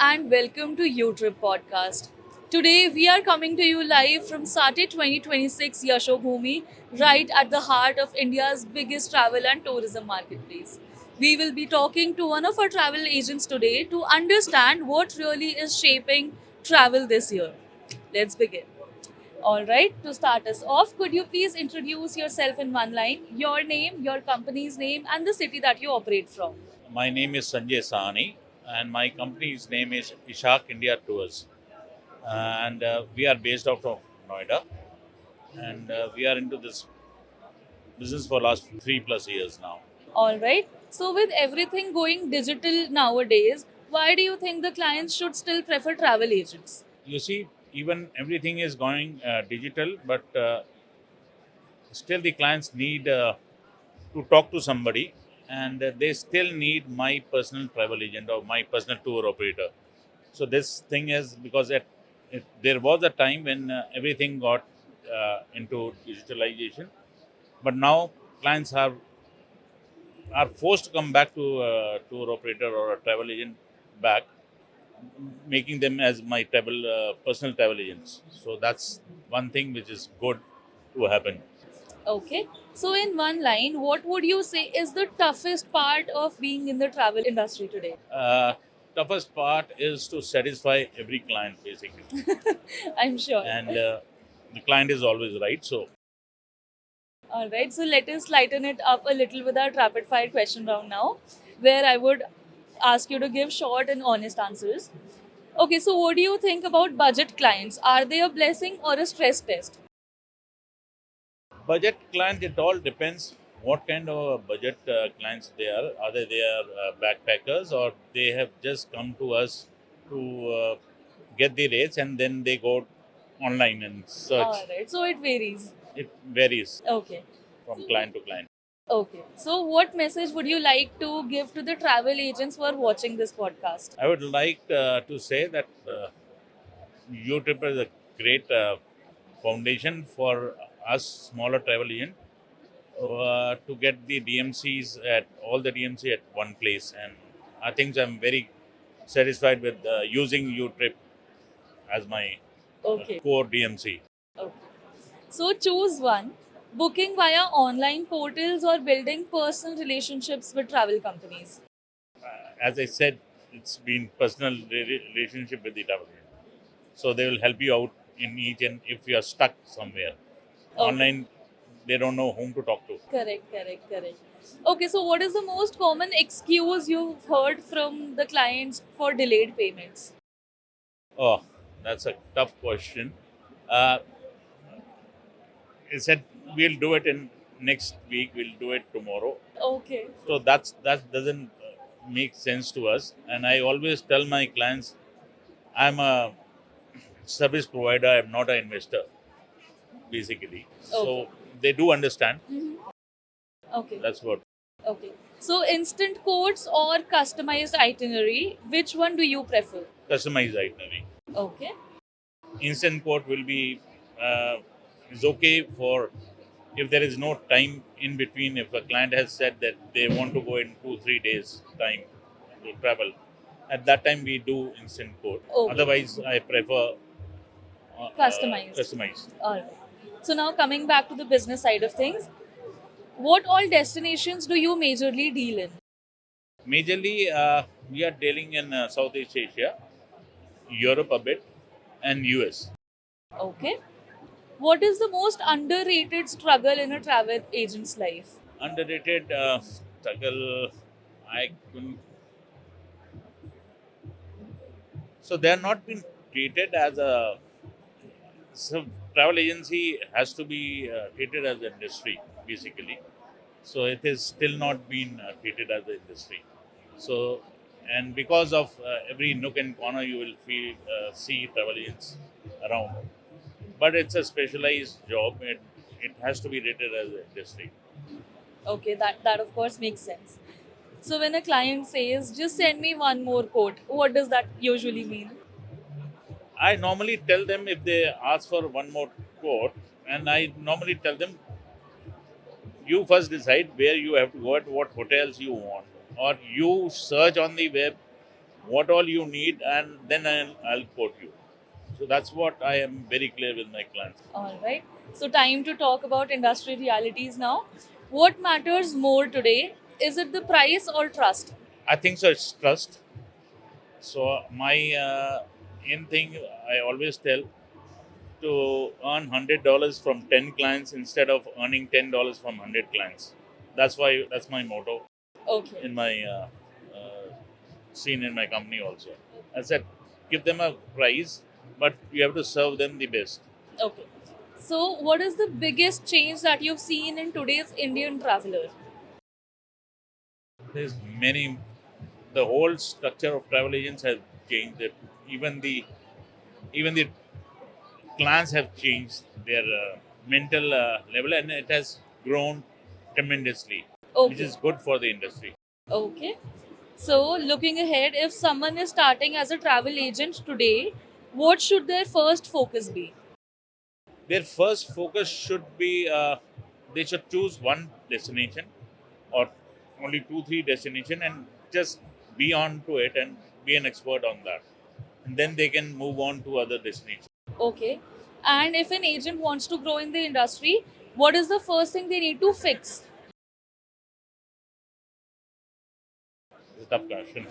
and welcome to YouTrip podcast. Today we are coming to you live from Sate 2026 Yashobhumi, right at the heart of India's biggest travel and tourism marketplace. We will be talking to one of our travel agents today to understand what really is shaping travel this year. Let's begin. All right, to start us off, could you please introduce yourself in one line, your name, your company's name, and the city that you operate from? My name is Sanjay Sahani, and my company's name is Ishak India Tours. And we are based out of Noida, and we are into this business for last 3+ years now. All right. So, with everything going digital nowadays, why do you think the clients should still prefer travel agents? You see, even everything is going digital, but still the clients need to talk to somebody, and they still need my personal travel agent or my personal tour operator. So this thing is because there was a time when everything got into digitalization, but now clients are forced to come back to a tour operator or a travel agent back, making them as my personal travel agents. So that's one thing which is good to happen. Okay. So, in one line, what would you say is the toughest part of being in the travel industry today? Uh, Toughest part is to satisfy every client basically, I'm sure. and the client is always right. So All right. So, let us lighten it up a little with our rapid fire question round now, where I would ask you to give short and honest answers. Okay. So, what do you think about budget clients? Are they a blessing or a stress test? budget client, it all depends what kind of budget clients they are. Either they are backpackers or they have just come to us to get the rates and then they go online and search. All right. So, it varies. It varies Okay. from client to client. Okay. So, what message would you like to give to the travel agents who are watching this podcast? I would like to say that UTrip is a great foundation for us smaller travel agent to get the DMCs at all the DMC at one place, and I think I'm very satisfied with using UTrip as my Okay. core DMC. Okay. So, choose one, booking via online portals or building personal relationships with travel companies. As I said, it's been personal relationship with the travel agent, so they will help you out in each and if you are stuck somewhere. Okay. Online, they don't know whom to talk to. Correct, correct, correct. Okay, so what is the most common excuse you've heard from the clients for delayed payments? Oh, that's a tough question. Uh, He said we'll do it in next week. We'll do it tomorrow. Okay. So that doesn't make sense to us. And I always tell my clients, I'm a service provider. I'm not an investor, basically. Okay. So they do understand. Okay. That's what. Okay. So, instant quotes or customized itinerary, which one do you prefer? Customized itinerary. Okay. Instant quote will be is okay for if there is no time in between. If a client has said that they want to go in 2-3 days time to travel, at that time we do instant quote. Okay. Otherwise, I prefer Customized. customized. All right. So, now coming back to the business side of things, what all destinations do you majorly deal in? Majorly, we are dealing in Southeast Asia, Europe a bit, and US. Okay. What is the most underrated struggle in a travel agent's life? Underrated struggle. I couldn't. So they are not been treated as a. So travel agency has to be treated as an industry basically. So it is still not been treated as an industry. So and because of every nook and corner you will see travel agents around, but it's a specialized job. It has to be rated as an industry. Okay, that of course makes sense. So when a client says, just send me one more quote, what does that usually mean? I normally tell them if they ask for one more quote, and I normally tell them you first decide where you have to go at what hotels you want, or you search on the web what all you need, and then I'll quote you. So that's what I am very clear with my clients. All right. So, time to talk about industry realities now. What matters more today? Is it the price or trust? I think so. It's trust. So my in thing, I always tell to earn $100 from 10 clients instead of earning $10 from 100 clients. That's my motto Okay. in my scene in my company also. I said, give them a price, but you have to serve them the best. Okay. So, what is the biggest change that you've seen in today's Indian traveler? There's many. The whole structure of travel agents has changed. That even the clients have changed their mental level, and it has grown tremendously, which Okay. is good for the industry. Okay. So, looking ahead, if someone is starting as a travel agent today, what should their first focus be? Their first focus should be they should choose one destination or only two, three destination and just be on to it and be an expert on that. And then they can move on to other destinations. Okay. And if an agent wants to grow in the industry, what is the first thing they need to fix? It's a tough question.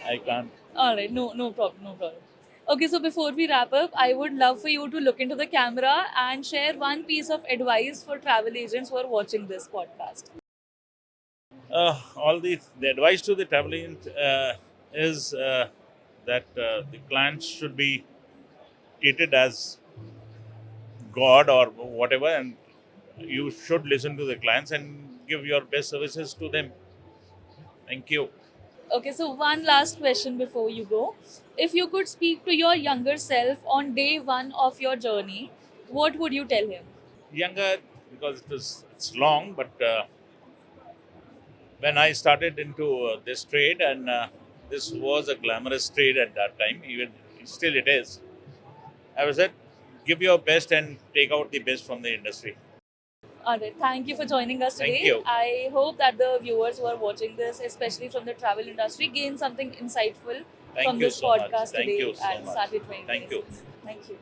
I can't. All right, no problem, no problem. Okay, so before we wrap up, I would love for you to look into the camera and share one piece of advice for travel agents who are watching this podcast. All the advice to the travel agent is that the clients should be treated as God or whatever, and you should listen to the clients and give your best services to them. Thank you. Okay, so one last question before you go. If you could speak to your younger self on day one of your journey, what would you tell him? Younger, because it's long, but when I started into this trade, and this was a glamorous trade at that time, even still it is. I was said, give your best and take out the best from the industry. All right, thank you for joining us Thank today. you. I hope that the viewers who are watching this, especially from the travel industry, gain something insightful Thank from you this so much. podcast Thank today you so at much. Saturday Thank you. 2026. Thank you.